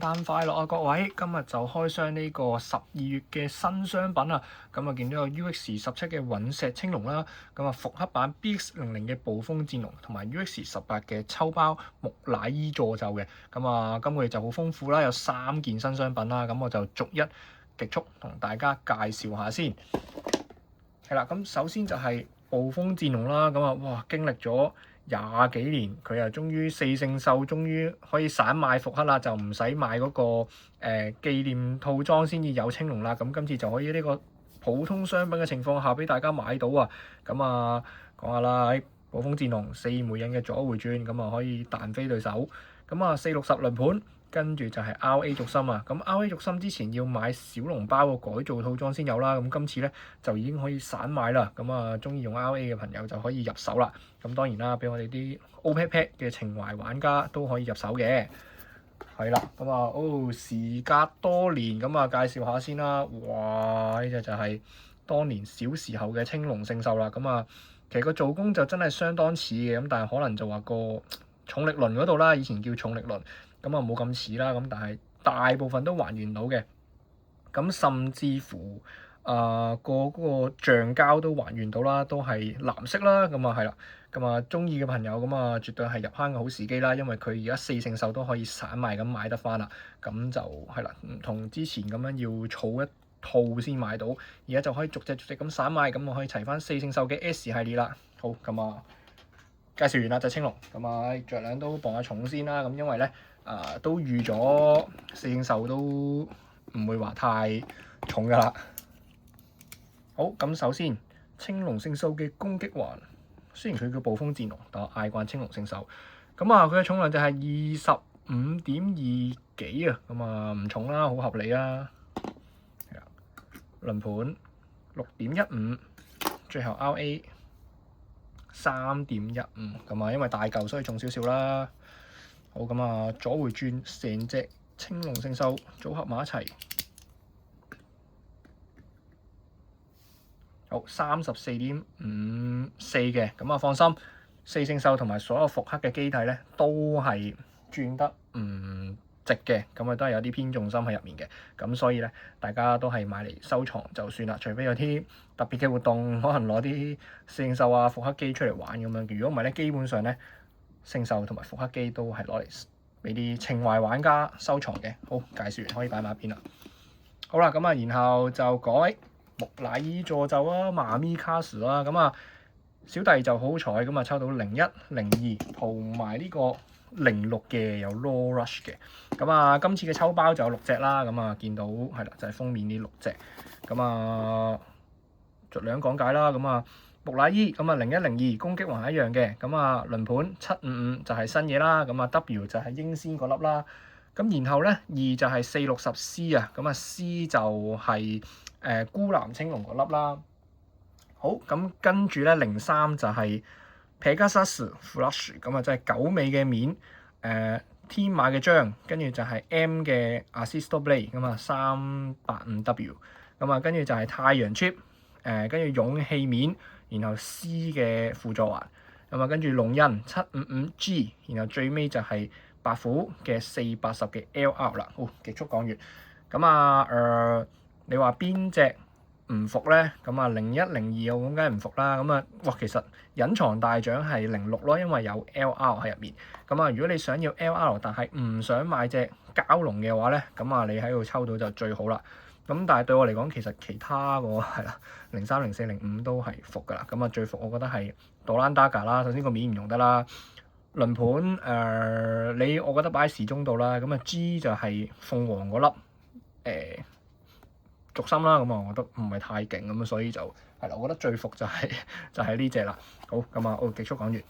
誕快樂啊各位！今日就開箱呢個12月嘅新商品啊，咁啊見到有 UX17 嘅隕石青龍啦，咁啊復刻版 BX00嘅暴風戰龍，同埋 UX18嘅抽包木乃伊助咒嘅，咁啊今個月就好豐富啦，有3件新商品啦，咁我就逐一極速同大家介紹下先。係啦，咁首先就係暴風戰龍啦，咁啊哇經歷咗20幾年，佢又終於4聖獸終於可以散賣復刻啦，就唔使買嗰個紀念套裝先至有青龍啦。咁今次就可以呢個普通商品嘅情況下俾大家買到啊。咁啊講下啦，喺暴風戰龍4枚印嘅左回轉，咁啊可以彈飛對手。咁啊460輪盤，跟住就係 RA 軸心啊。咁 RA 軸心之前要買小籠包個改造套裝先有啦。咁今次咧就已經可以散賣啦。咁啊中意用 RA 嘅朋友就可以入手啦。咁當然啦，俾我哋啲 OPEC 嘅情懷玩家都可以入手嘅。係啦，咁啊時隔多年，咁啊介紹下先啦。哇！呢隻就係當年小時候嘅青龍聖獸啦。咁啊其實個做工就真係相當似嘅，咁但係可能就話個重力輪嗰度啦，以前叫重力輪，咁啊冇咁似啦。咁但係大部分都還原到嘅。咁甚至乎嗰個橡膠都還原到啦，都係藍色啦。咁啊係啦，咁啊中意嘅朋友咁啊絕對係入坑嘅好時機啦，因為佢而家4聖獸都可以散賣咁買得翻啦。咁就係啦，唔同之前咁樣要儲一套先買到，而家就可以逐隻咁散賣，咁我可以齊翻4聖獸嘅 S 系列啦。好，咁啊介紹完啦，就青龍。咁啊着量都磅下重先啦。咁因為咧都預咗4聖獸都唔會話太重噶啦。好，咁首先青龍聖獸嘅攻擊環，雖然佢叫暴風戰龍，但我嗌慣青龍聖獸。咁啊佢嘅重量就係25.2幾啊，咁啊唔重啦，好合理啦。係啊，輪盤6.15，最後 RA 3.15，咁啊因為大嚿所以重少少啦。好，咁啊左回轉成隻青龍聖獸組合埋一齊。好34.54嘅，咁啊放心，4聖獸同埋所有復刻嘅機體咧都係轉得唔值嘅，咁啊都係有啲偏重心喺入面嘅，咁所以咧大家都係買嚟收藏就算啦，除非有啲特別嘅活動，可能攞啲4聖獸啊復刻機出嚟玩咁樣，如果唔係咧，基本上咧聖獸同埋復刻機都係攞嚟俾啲情懷玩家收藏嘅。好，介紹完可以擺埋一邊啦。好啦，咁啊然後就改木乃伊助咒啊，媽咪卡士啦，咁啊小弟就好彩咁啊抽到01、02同埋呢個06嘅有 Raw Rush 嘅，咁啊今次嘅抽包就有6隻啦，咁啊見到係啦就係封面呢6隻，咁啊逐兩講解啦，咁啊木乃伊咁啊01、02攻擊環係一樣嘅，咁啊輪盤755就係新嘢啦，咁啊 W 就係英仙嗰粒啦，咁然後咧2就係460 C 啊，咁啊 C 就係孤藍青龍嗰粒啦。好，咁跟住咧03就係 Pegasus Flush， 咁啊即係9尾嘅面，天馬嘅章，跟住就係 M 嘅 Assisto Blade， 咁啊385W， 咁啊跟住就係太陽 chip， 跟住勇氣面，然後 C 嘅輔助環，咁啊跟住龍印 755G， 然後最尾就係白虎嘅480嘅 LR 啦。好，極速講完。咁啊你話邊隻唔服咧？咁啊01、02我咁梗係唔服啦。咁啊哇其實隱藏大獎係06咯，因為有 LR 喺入面。咁啊如果你想要 LR 但係唔想買隻蛟龍嘅話咧，咁啊你喺度抽到就最好啦。咁但係對我嚟講，其實其他個係啦03、04、05都係服噶啦。咁啊最服我覺得係杜蘭達加啦。首先個面唔用得啦。輪盤我覺得擺喺時鐘度啦。咁啊 G 就係鳳凰嗰粒軸心啦。咁啊我覺得唔係太勁咁啊，所以就係啦。我覺得最服就係呢隻啦。好，咁啊極速講完。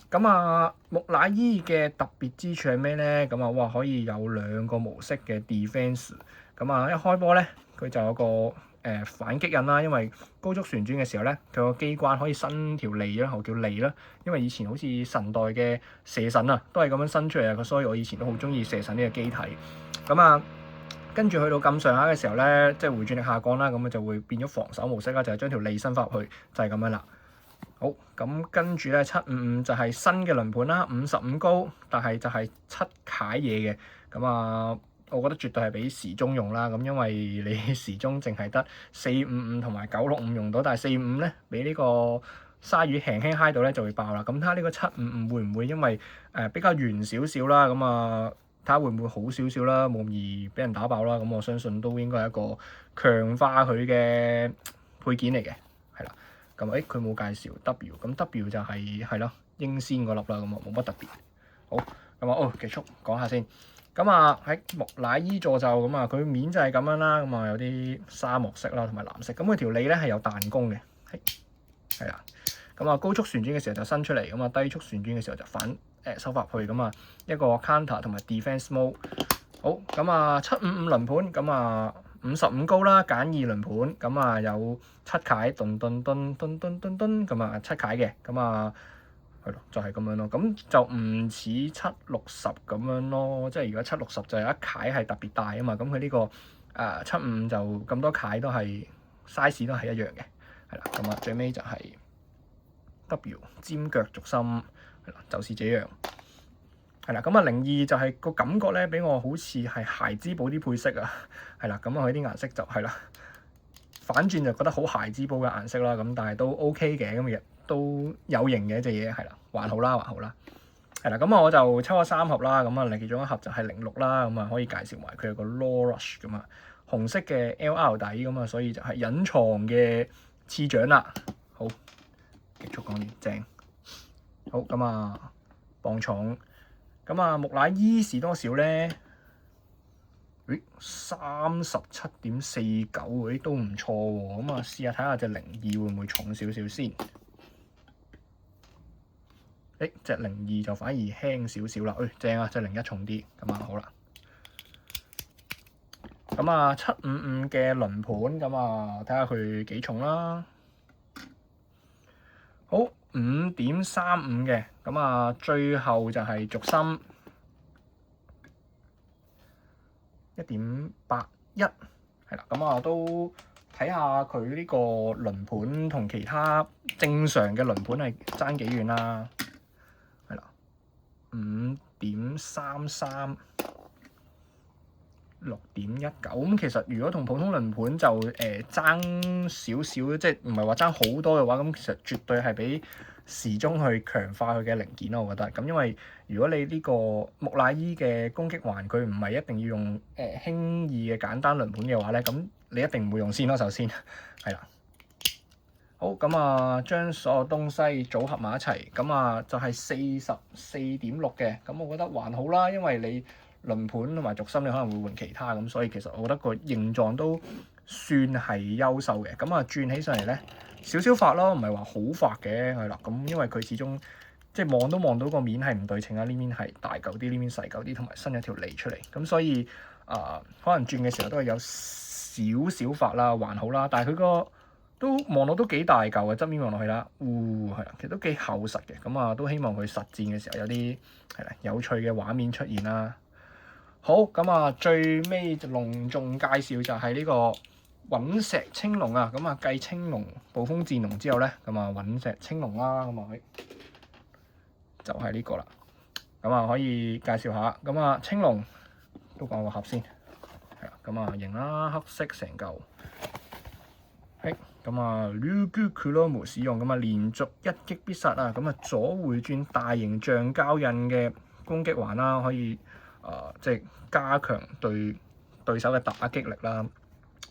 咁啊木乃伊嘅特別之處係咩咧？咁啊哇可以有2個模式嘅 defense。咁啊一開波咧佢就有個反擊印啦，因為高速旋轉嘅時候咧，佢個機關可以伸條脷啦，我叫脷啦。因為以前好似神代嘅蛇神啊，都係咁樣伸出嚟啊，所以我以前都好中意蛇神呢個機體。咁啊，跟住去到咁上下嘅時候咧，即係回轉力下降啦，咁啊就會變咗防守模式啦，就係將條脷伸翻入去，就係咁樣啦。好，咁跟住咧755就係新嘅輪盤啦，55高，但係就係7楷嘢嘅。咁啊我覺得絕對係俾時鐘用啦。咁因為你時鐘淨係得455同埋965用到，但係455咧俾呢個鯊魚輕輕揩到咧就會爆啦。咁睇下呢個755會唔會因為比較圓少少啦，咁啊睇下會唔會好少少啦，冇咁易俾人打爆啦。咁我相信都應該係一個強化佢嘅配件嚟嘅，係啦。咁佢冇介紹 W， 咁 W 就係咯英仙嗰粒啦，咁啊冇乜特別。好，咁啊結束講下先。咁啊喺木乃伊座就咁啊，佢面就係咁樣啦，咁啊有啲沙漠色啦同埋藍色，咁佢條脷咧係有彈弓嘅，係啦。咁啊高速旋轉嘅時候就伸出嚟，咁啊低速旋轉嘅時候就反收翻入去，咁啊一個 counter 同埋 defense mode。好，咁啊755輪盤，咁啊55高啦，簡易輪盤，咁啊有7楷，頓頓頓頓頓頓頓，咁啊7楷嘅，咁啊。係咯，就係咁樣咯。咁就唔似760咁樣咯。即係如果760就有一楷係特別大啊嘛。咁佢呢個75就咁多楷都係 size 都係一樣嘅。係啦，咁啊最尾就係 W 尖腳軸心，係啦，就是這樣。係啦，咁啊02就係個感覺咧，俾我好似係孩之寶啲配色啊。係啦，咁啊佢啲顏色就係啦，反轉就覺得好孩之寶嘅顏色啦。咁但係都 OK 嘅咁嘅。都有型嘅一隻嘢，係啦，還好啦，係啦。咁啊，我就抽咗3盒啦。咁啊，其中一盒就係06啦。咁啊，可以介紹埋佢有個 Law Rush 咁啊，紅色嘅 LR 底咁啊，所以就係隱藏嘅次獎啦。好，結束講完，正。好，咁啊，磅重。咁啊，木乃伊是多少咧？37.49，都唔錯喎。咁啊，試下睇下隻02會唔會重少少先。隻02就反而輕少少啦。正啊，隻01重啲。咁啊，好啦。咁啊，755嘅輪盤，咁啊，睇下佢幾重啦。好，5.35嘅。咁啊，最後就係軸心1.81，係啦。咁啊，都睇下佢呢個輪盤同其他正常嘅輪盤係爭幾遠啦。係啦，5.33。6.19，咁其實如果同普通輪盤就爭少少，即係唔係話爭好多嘅話，咁其實絕對係俾時鐘去強化佢嘅零件咯，我覺得。咁因為如果你呢個木乃伊嘅攻擊環佢唔係一定要用輕易嘅簡單輪盤嘅話咧，咁你一定唔會用先咯，首先係啦。好，咁啊，將所有東西組合埋一齊，咁啊就係44.6嘅，咁我覺得還好啦，因為你輪盤同埋軸心你可能會換其他，咁所以其實我覺得個形狀都算係優秀嘅。咁啊轉起上嚟咧少少發咯，唔係話好發嘅，係啦。咁因為佢始終即係望都望到個面係唔對稱啊，呢邊係大嚿啲，呢邊細嚿啲，同埋伸一條脷出嚟，咁所以可能轉嘅時候都係有少少發啦，還好啦。但係佢個都望到都幾大嚿嘅，側面望落去啦，係啦，其實都幾厚實嘅。咁啊都希望佢實戰嘅時候有啲係啦有趣嘅畫面出現啦。好，咁啊最尾隆重介紹就係呢個隕石青龍啊。咁啊繼青龍暴風戰龍之後咧，咁啊隕石青龍啦，咁啊就係呢個啦。咁啊可以介紹下，咁啊青龍都講個盒先，係啦，咁啊型啦，黑色成嚿，咁啊 Lugu Kulomu 使用，咁啊連續一擊必殺啊，咁啊左回轉大型橡膠印嘅攻擊環啦，可以即係加強對手嘅打擊力啦，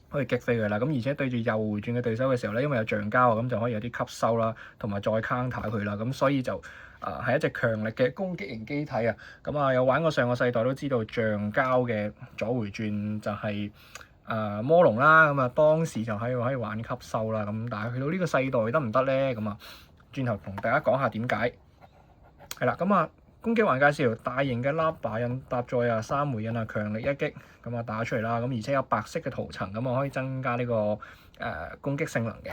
可以擊飛佢啦。咁而且對住右回轉嘅對手嘅時候咧，因為有橡膠啊，咁就可以有啲吸收啦，同埋再 counter 佢啦。咁所以就係一隻強力嘅攻擊型機體啊。咁啊有玩過上個世代都知道橡膠嘅左回轉就係魔龍啦。咁啊當時就可以玩吸收啦。咁但係去到呢個世代得唔得咧？咁啊轉頭同大家講下點解。係啦，咁啊攻擊環介紹，大型嘅拉把印搭載啊3枚印啊，強力一擊，咁啊打出嚟啦。咁而且有白色嘅塗層，咁啊可以增加呢個攻擊性能嘅。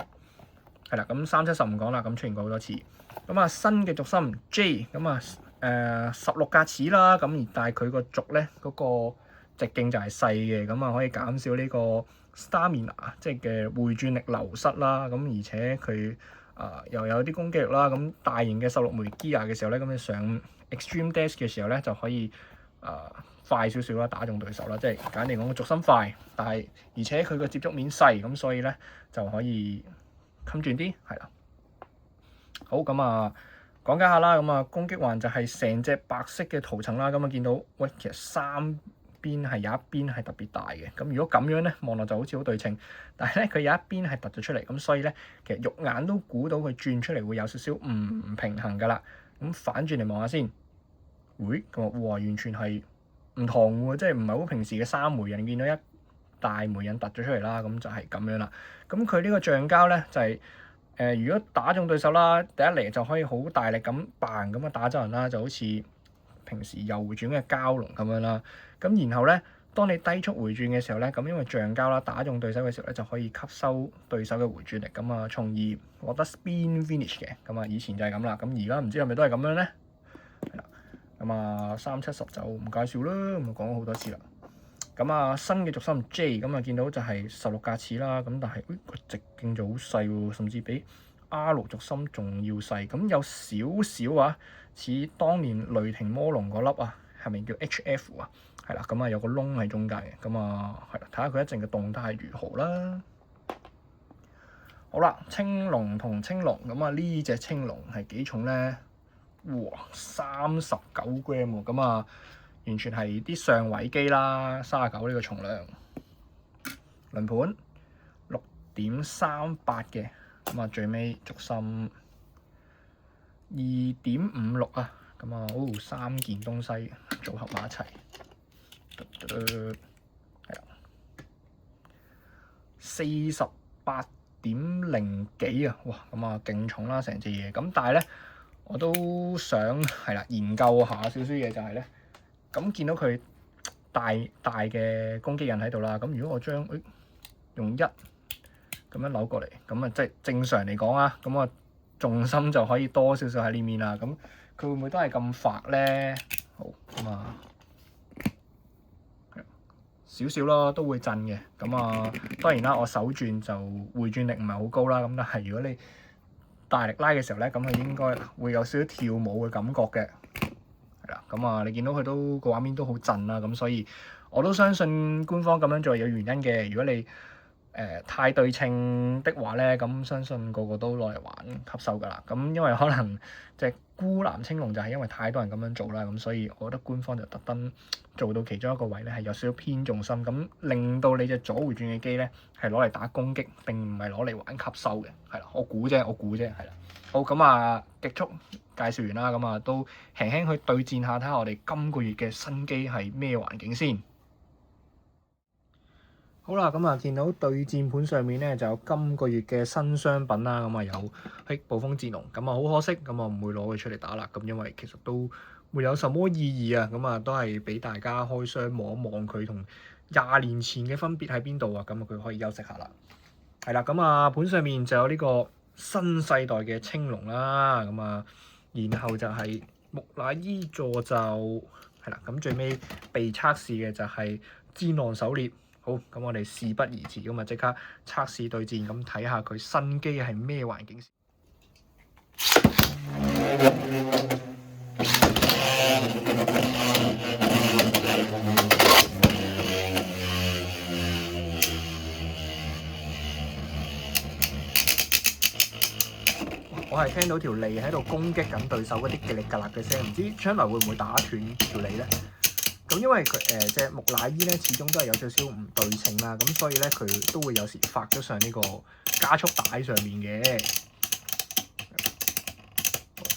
係啦，咁370唔講啦，咁出現過好多次。咁啊新嘅軸心 J， 咁啊16格齒啦，咁而但係佢個軸咧嗰個直徑就係細嘅，咁啊可以減少呢個 stamina 即係嘅回轉力流失啦。咁而且佢又有啲攻擊力啦。咁大型嘅16枚 gear 嘅時候咧，咁你上Extreme Dash 嘅時候咧，就可以快少少啦，打中對手啦，即係簡單嚟講個軸心快，但係而且佢個接觸面細，咁所以咧就可以襟轉啲，係啦。好，咁講解下啦，咁攻擊環就係成隻白色嘅圖層啦，咁見到喂，其實三邊係有一邊係特別大嘅，咁如果咁樣咧望落就好似好對稱，但係咧佢有一邊係突咗出嚟，咁所以咧其實肉眼都估到佢轉出嚟會有少少唔平衡噶啦。咁反轉嚟望下先，會咁哇，完全係唔同喎，即係唔係好平時嘅三枚刃，見到一大枚刃突咗出嚟啦，咁就係咁樣啦。咁佢呢個橡膠咧就係如果打中對手啦，第一嚟就可以好大力咁嘭咁打走人啦，就好似平時右回轉嘅蛟龍咁樣啦。咁然後咧，當你低速回轉嘅時候咧，咁因為橡膠啦打中對手嘅時候咧，就可以吸收對手嘅回轉力，咁從而獲得 spin finish 嘅。咁以前就係咁啦，咁而家唔知係咪都係咁樣咧？係啦，咁370就唔介紹啦，咁講咗好多次啦。咁新嘅軸心 J，咁見到就係16格次啦，咁但係個直徑就好細喎，甚至比 R 軸心仲要細，咁有少少似當年雷霆魔龍嗰粒係咪叫 HF 啊？係啦，咁有個窿喺中間嘅，咁係啦，睇下佢一陣嘅動態如何啦。好啦，青龍同青龍，咁呢隻青龍係幾重咧？哇，39 gram 喎，咁完全係啲上位機啦，39呢個重量。輪盤6.38嘅，咁最尾軸心2.56咁3件東西組合埋一齊，係啦，48.0幾哇，咁勁重啦成隻嘢。咁但係咧，我都想係啦研究下少少嘢，就係咧。咁見到佢大嘅攻擊刃喺度啦，咁如果我將用1咁樣扭過嚟，咁即係正常嚟講咁重心就可以多少少喺呢面啦。咁佢會唔會都係咁發咧？好，咁少少咯，都會震嘅。咁當然啦，我手轉就回轉力唔係好高啦。咁但係如果你大力拉嘅時候咧，咁佢應該會有少少跳舞嘅感覺嘅。咁你見到佢都個畫面都好震啦，咁所以我都相信官方咁樣做有原因嘅。如果你太對稱的話咧，咁相信個個都攞嚟玩吸收㗎啦。咁因為可能隻孤藍青龍就係因為太多人咁樣做啦，咁所以我覺得官方就特登做到其中一個位咧係有少少偏重心，咁令到你隻左回轉嘅機咧係攞嚟打攻擊，並唔係攞嚟玩吸收嘅。係啦，我估啫，係啦。好，咁極速介紹完啦，咁都輕輕去對戰下，睇下我哋今個月嘅新機係咩環境先。好啦，咁見到對戰盤上面咧就有今個月嘅新商品啦，咁有暴風戰龍，咁好可惜，咁我唔會攞佢出嚟打啦，咁因為其實都沒有什麼意義啊，咁都係俾大家開箱望一望佢同20年前嘅分別喺邊度啊，咁佢可以休息下啦。係啦，咁盤上面就有呢個新世代嘅青龍啦，咁然後就係木乃伊助咒，係啦，咁最尾被測試嘅就係戰狼狩獵。好，咁我哋事不宜遲，咁即刻測試對戰，咁睇下佢新機係咩環境。我係聽到條脷喺度攻擊緊對手嗰啲嘅力格勒嘅聲，唔知將來會唔會打斷條脷咧？咁因為佢隻木乃伊咧，始終都係有少少唔對稱啦，咁所以咧佢都會有時發咗上呢個加速帶上面嘅。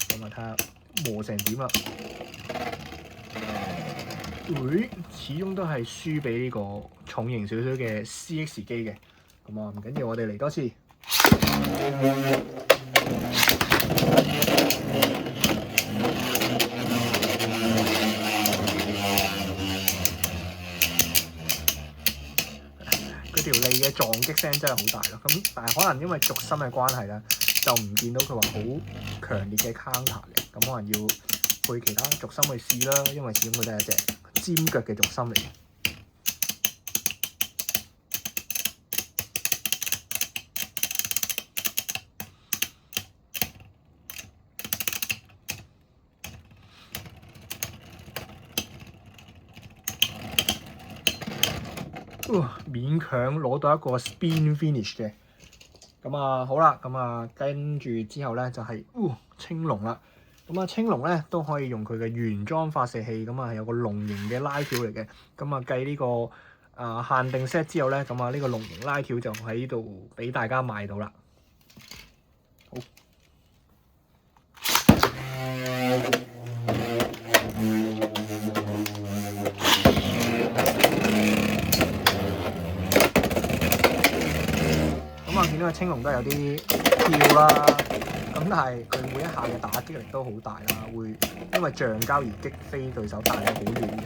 咁睇下磨成點啦。始終都係輸俾呢個重型少少嘅 CX 機嘅。咁唔緊要，我哋嚟多次。條脷嘅撞擊聲真係好大咯，咁但係可能因為軸心嘅關係咧，就唔見到佢話好強烈嘅 counter 嘅，咁可能要配其他軸心去試啦，因為始終佢都係一隻尖腳嘅軸心嚟嘅。勉強攞到一個 spin finish 嘅。咁啊好啦，咁啊跟住之後咧就係、青龍啦。咁啊青龍咧都可以用佢嘅原裝發射器，咁啊係有個龍形嘅拉條嚟嘅。咁啊計呢個限定 set 之後咧，咁啊呢個龍形拉條就喺度俾大家買到啦。好。咁啊見到個青龍都有啲跳啦，咁但係佢每一下嘅打擊力都好大啦，會因為橡膠而擊飛對手彈得好遠嘅。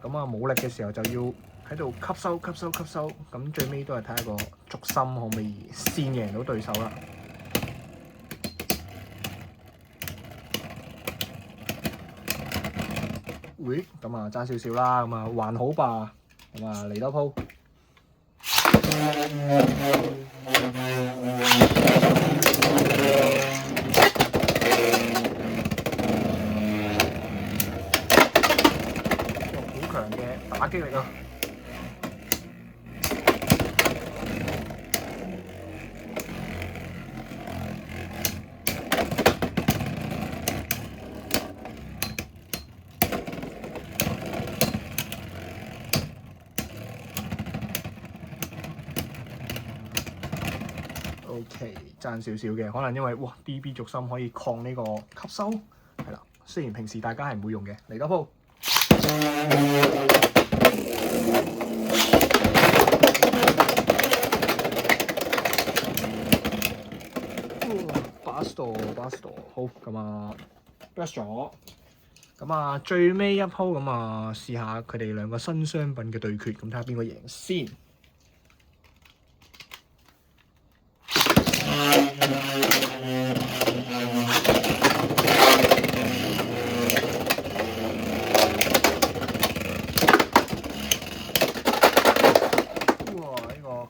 咁啊冇力嘅時候就要喺度吸收，咁最尾都係睇下個軸心可唔可以先贏到對手啦。咁啊爭少少啦，咁啊還好吧，咁啊嚟多鋪。好強嘅打擊力啊！OK， 爭少少嘅，可能因為DB 軸心可以抗呢個吸收，係啦。雖然平時大家係唔會用嘅，嚟多鋪。Basto， 好咁啊 ，burst 咗。咁啊，最尾一鋪咁啊，試下佢哋兩個新商品嘅對決，咁睇下邊個贏先。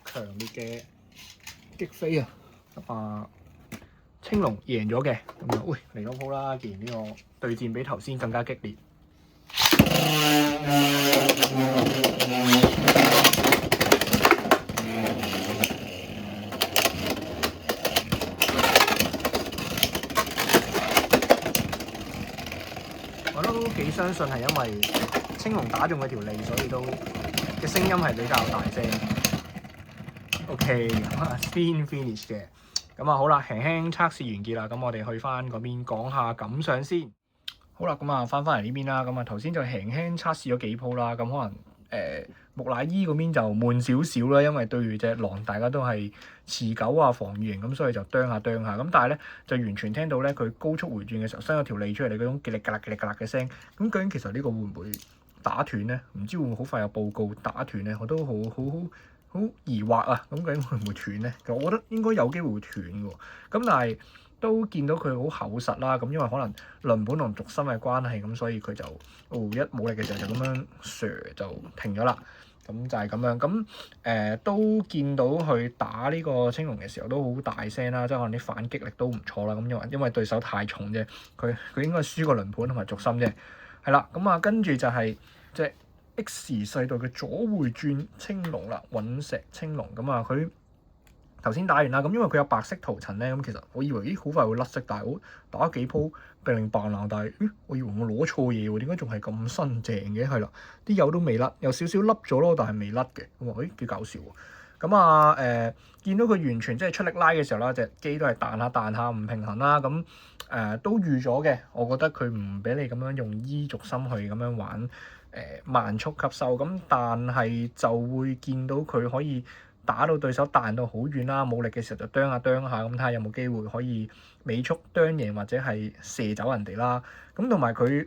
強烈嘅擊飛啊！咁啊，青龍贏咗嘅，咁啊，嚟多鋪啦！既然呢個對戰比頭先更加激烈，我都幾相信係因為青龍打中佢條脷，所以都嘅聲音係比較大聲。OK， spin finish 嘅，咁啊好啦，輕輕測試完結啦，咁我哋去翻嗰邊講下感想先。好啦，咁啊翻嚟呢邊啦，咁啊頭先就輕輕測試咗幾鋪啦，咁可能木乃伊嗰邊就悶少少啦，因為對住隻狼大家都係持久啊防禦型，咁所以就啄下，咁但係咧就完全聽到咧佢高速回轉嘅時候伸咗條脷出嚟嗰種吉力格勒嘅聲，咁究竟其實呢個會唔會打斷咧？唔知會唔會好快有報告打斷咧？我都好疑惑啊！咁究竟會唔會斷咧？其實我覺得應該有機會會斷嘅喎。咁但係都見到佢好厚實啦。咁因為可能輪盤同軸心嘅關係，咁所以佢就一冇力嘅時候就咁樣射就停咗啦。咁就係咁樣。咁都見到佢打呢個青龍嘅時候都好大聲啦，即係可能啲反擊力都唔錯啦。咁因為對手太重啫，佢應該輸過輪盤同埋軸心啫。係啦，咁啊跟住就係即係X 世代嘅左回轉青龍啦，隕石青龍咁啊，佢頭先打完啦，咁因為佢有白色塗層咧，咁其實我以為好快會甩色，但係我打咗幾鋪並零扮爛，但係我以為我攞錯嘢喎，點解仲係咁新淨嘅？係啦，啲油都未甩，有少少凹咗咯，但係未甩嘅，咁啊，幾搞笑喎！咁啊見到佢完全即係出力拉嘅時候啦，隻機都係彈下唔平衡啦，咁都預咗嘅，我覺得佢唔俾你咁樣用E軸心去咁樣玩。慢速吸收咁，但係就會見到佢可以打到對手彈到好遠啦，冇力嘅時候就啄下，咁睇下有冇機會可以尾速啄贏或者係射走人哋啦。咁同埋佢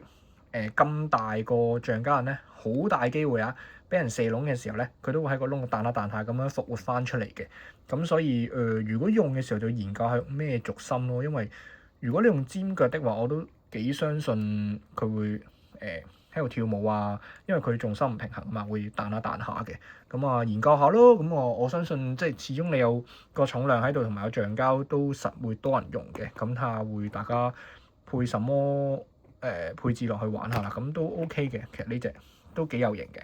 咁大個橡膠人咧，好大機會啊！俾人射窿嘅時候咧，佢都會喺個窿度彈下咁樣復活翻出嚟嘅。咁所以如果用嘅時候就研究係咩軸心咯，因為如果你用尖腳的話，我都幾相信佢會喺度跳舞啊，因為佢重心唔平衡啊嘛，會彈下嘅。咁啊，研究下咯。咁我相信即係始終你有個重量喺度，同埋有橡膠都實會多人用嘅。咁睇下會大家配什麼配置落去玩下啦。咁都 OK 嘅。其實呢隻都幾有型嘅。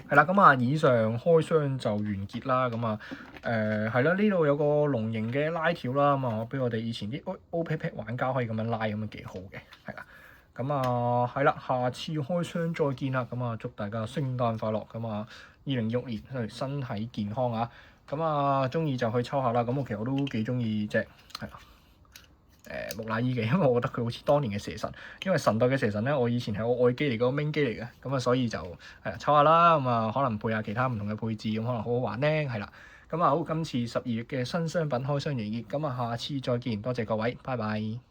係啦，咁啊，以上開箱就完結啦。咁啊，係啦，呢度有個龍形嘅拉條啦。咁啊，俾我哋以前啲 OPP 玩家可以咁樣拉，咁樣幾好嘅。係啦，咁啊，係啦，下次開箱再見啦。咁啊，祝大家聖誕快樂。咁啊，2026年身體健康啊。咁啊，中意就去抽下啦。咁其實我都幾中意隻係啦。木乃伊嘅，因為我覺得佢好似當年嘅蛇神，因為神代嘅蛇神咧，我以前係我愛機嚟個 main 機嚟嘅，咁啊所以就係抽下啦，咁啊可能配下其他唔同嘅配置，咁可能好好玩咧，係啦，咁啊好，今次12月嘅新商品開箱完結，咁啊下次再見，多謝各位，拜拜。